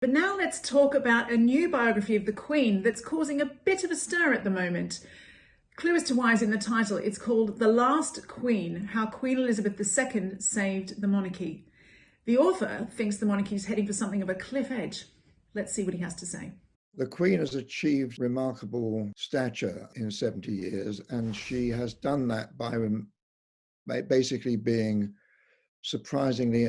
But now let's talk about a new biography of the Queen that's causing a bit of a stir at the moment. Clue as to why is in the title. It's called The Last Queen, How Queen Elizabeth II Saved the Monarchy. The author thinks the monarchy is heading for something of a cliff edge. Let's see what he has to say. The Queen has achieved remarkable stature in 70 years, and she has done that by basically being surprisingly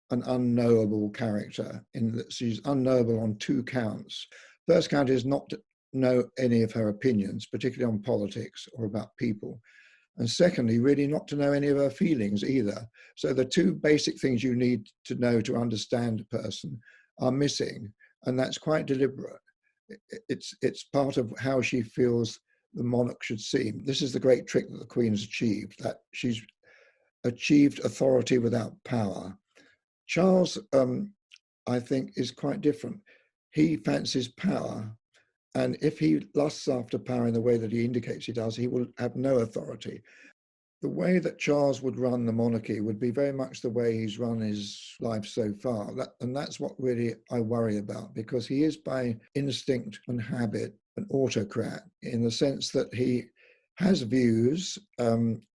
an unknowable character, in that she's unknowable on two counts. First count is not to know any of her opinions, particularly on politics or about people. And secondly, really not to know any of her feelings either. So the two basic things you need to know to understand a person are missing, and that's quite deliberate. It's part of how she feels the monarch should seem. This is the great trick that the Queen has achieved, that she's achieved authority without power. Charles, I think, is quite different. He fancies power, and if he lusts after power in the way that he indicates he does, he will have no authority. The way that Charles would run the monarchy would be very much the way he's run his life so far. And that's what really I worry about, because he is by instinct and habit an autocrat, in the sense that he has views.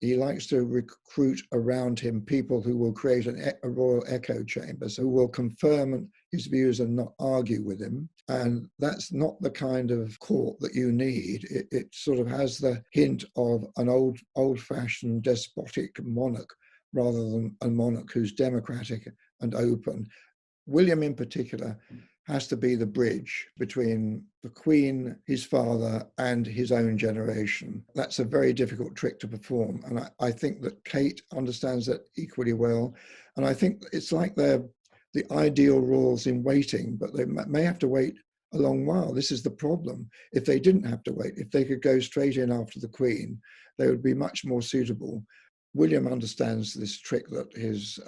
He likes to recruit around him people who will create a royal echo chamber, so who will confirm his views and not argue with him. And that's not the kind of court that you need. It sort of has the hint of an old-fashioned despotic monarch rather than a monarch who's democratic and open. William in particular has to be the bridge between the Queen, his father, and his own generation. That's a very difficult trick to perform. And I think that Kate understands that equally well. And I think it's like they're the ideal royals in waiting, but they may have to wait a long while. This is the problem. If they didn't have to wait, if they could go straight in after the Queen, they would be much more suitable. William understands this trick that his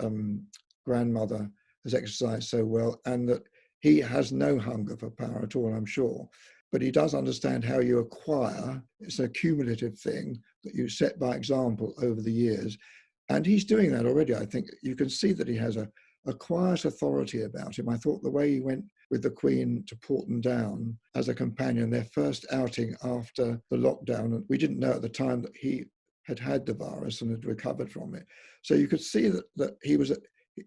grandmother has exercised so well, and that he has no hunger for power at all, I'm sure. But he does understand how you acquire. It's a cumulative thing that you set by example over the years. And he's doing that already. I think you can see that he has a quiet authority about him. I thought the way he went with the Queen to Porton Down as a companion, their first outing after the lockdown, and we didn't know at the time that he had had the virus and had recovered from it. So you could see that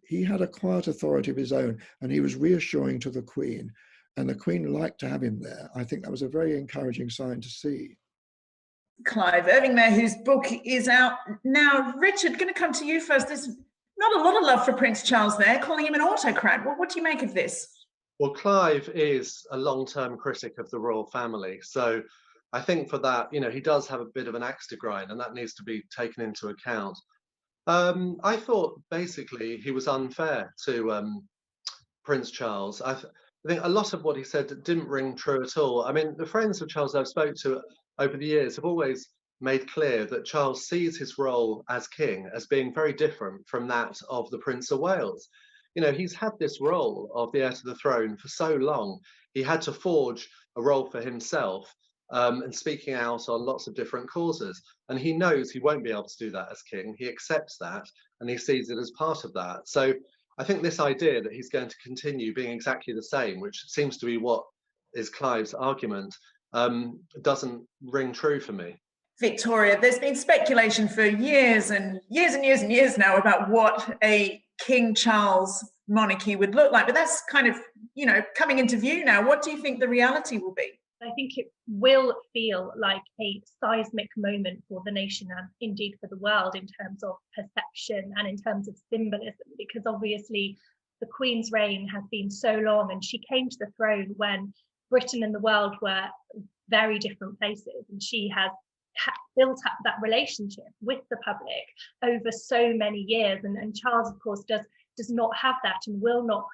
he had a quiet authority of his own, and he was reassuring to the Queen, and the Queen liked to have him there. I think that was a very encouraging sign to see. Clive Irving there, whose book is out now. Richard, going to come to you first. There's not a lot of love for Prince Charles there, calling him an autocrat. What do you make of this? Well, Clive is a long-term critic of the royal family. So I think for that, he does have a bit of an axe to grind, and that needs to be taken into account. I thought basically he was unfair to Prince Charles. I think a lot of what he said didn't ring true at all. I mean, the friends of Charles I've spoke to over the years have always made clear that Charles sees his role as king as being very different from that of the Prince of Wales. He's had this role of the heir to the throne for so long. He had to forge a role for himself, and speaking out on lots of different causes. And he knows he won't be able to do that as king. He accepts that, and he sees it as part of that. So I think this idea that he's going to continue being exactly the same, which seems to be what is Clive's argument, doesn't ring true for me. Victoria, there's been speculation for years and years and years and years now about what a King Charles monarchy would look like. But that's kind of, coming into view now. What do you think the reality will be? I think it will feel like a seismic moment for the nation and indeed for the world in terms of perception and in terms of symbolism, because obviously the Queen's reign has been so long, and she came to the throne when Britain and the world were very different places, and she has built up that relationship with the public over so many years, and Charles, of course, does not have that and will not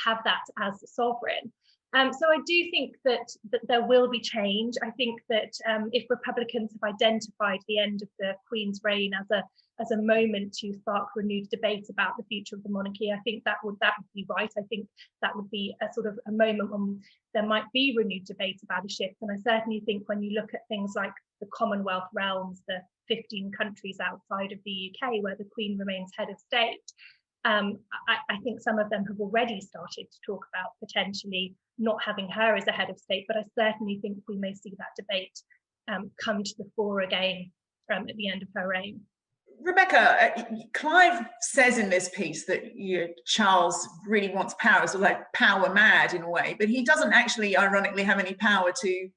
have that as sovereign. So I do think that there will be change. I think that if Republicans have identified the end of the Queen's reign as a moment to spark renewed debate about the future of the monarchy, I think that would be right. I think that would be a sort of a moment when there might be renewed debate about a shift. And I certainly think when you look at things like the Commonwealth realms, the 15 countries outside of the UK where the Queen remains head of state, I think some of them have already started to talk about potentially not having her as a head of state, but I certainly think we may see that debate come to the fore again at the end of her reign. Rebecca, Clive says in this piece that Charles really wants power, so like power mad in a way, but he doesn't actually, ironically, have any power to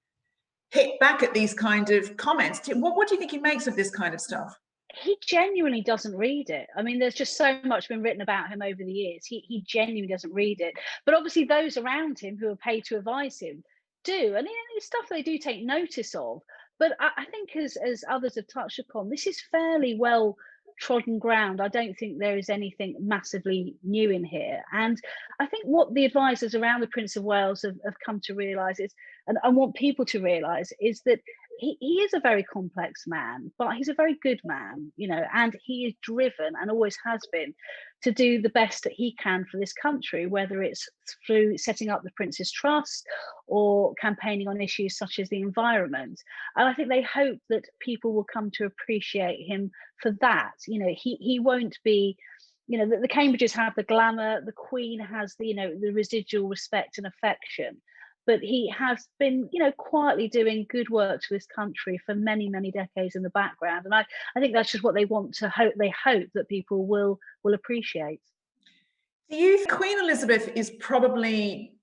hit back at these kind of comments. What do you think he makes of this kind of stuff? He genuinely doesn't read it. I mean, there's just so much been written about him over the years. He genuinely doesn't read it. But obviously those around him who are paid to advise him do. And it's stuff they do take notice of. But I think as others have touched upon, this is fairly well trodden ground. I don't think there is anything massively new in here. And I think what the advisors around the Prince of Wales have come to realise is, and I want people to realise, is that he is a very complex man, but he's a very good man, you know, and he is driven and always has been to do the best that he can for this country, whether it's through setting up the Prince's Trust or campaigning on issues such as the environment. And I think they hope that people will come to appreciate him for that. You know, he won't be, you know, the Cambridges have the glamour, the Queen has the, you know, the residual respect and affection. But he has been, you know, quietly doing good work for this country for many, many decades in the background. And I think that's just what they want to hope. They hope that people will appreciate. Do you think Queen Elizabeth is probably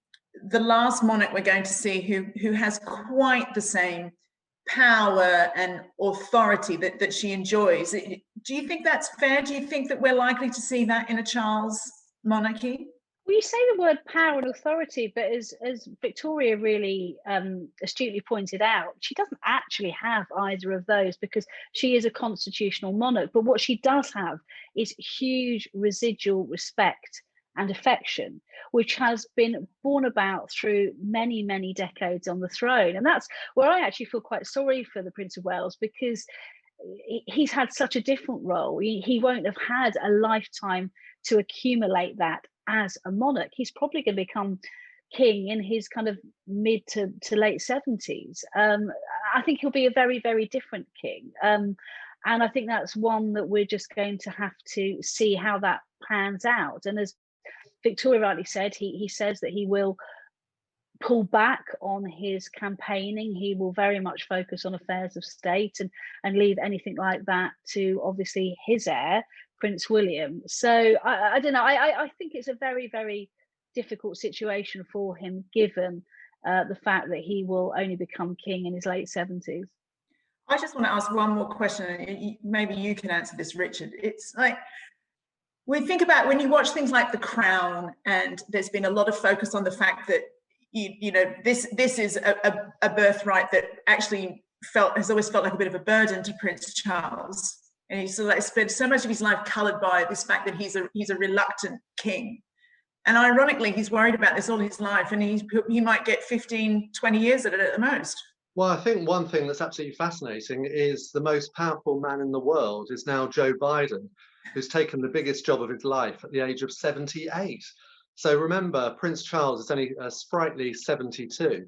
the last monarch we're going to see who has quite the same power and authority that she enjoys? Do you think that's fair? Do you think that we're likely to see that in a Charles monarchy? Well, you say the word power and authority, but as Victoria really astutely pointed out, she doesn't actually have either of those because she is a constitutional monarch. But what she does have is huge residual respect and affection, which has been borne about through many, many decades on the throne. And that's where I actually feel quite sorry for the Prince of Wales, because he's had such a different role. He won't have had a lifetime to accumulate that as a monarch. He's probably going to become king in his kind of mid to late 70s. I think he'll be a very, very different king. And I think that's one that we're just going to have to see how that pans out. And as Victoria rightly said, he says that he will pull back on his campaigning. He will very much focus on affairs of state and leave anything like that to obviously his heir, Prince William. So I don't know. I think it's a very, very difficult situation for him, given the fact that he will only become king in his late 70s. I just want to ask one more question. Maybe you can answer this, Richard. It's like, we think about when you watch things like The Crown, and there's been a lot of focus on the fact that you know this is a birthright that actually has always felt like a bit of a burden to Prince Charles. And he's sort of like spent so much of his life coloured by this fact that he's a reluctant king. And ironically, he's worried about this all his life, and he might get 15, 20 years at it at the most. Well, I think one thing that's absolutely fascinating is the most powerful man in the world is now Joe Biden, who's taken the biggest job of his life at the age of 78. So remember, Prince Charles is only a sprightly 72.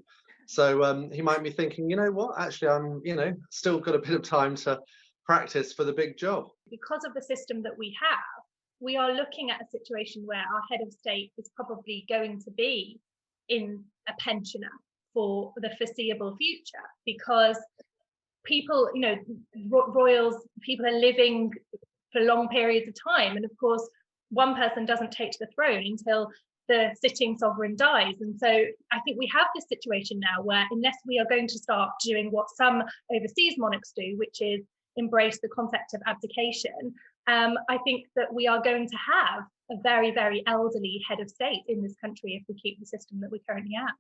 So he might be thinking, you know what, actually, I'm, you know, still got a bit of time to practice for the big job. Because of the system that we have, we are looking at a situation where our head of state is probably going to be in a pensioner for the foreseeable future, because people, you know, royals, people are living for long periods of time. And of course, one person doesn't take to the throne until the sitting sovereign dies. And so I think we have this situation now where, unless we are going to start doing what some overseas monarchs do, which is embrace the concept of abdication, I think that we are going to have a very, very elderly head of state in this country if we keep the system that we currently have.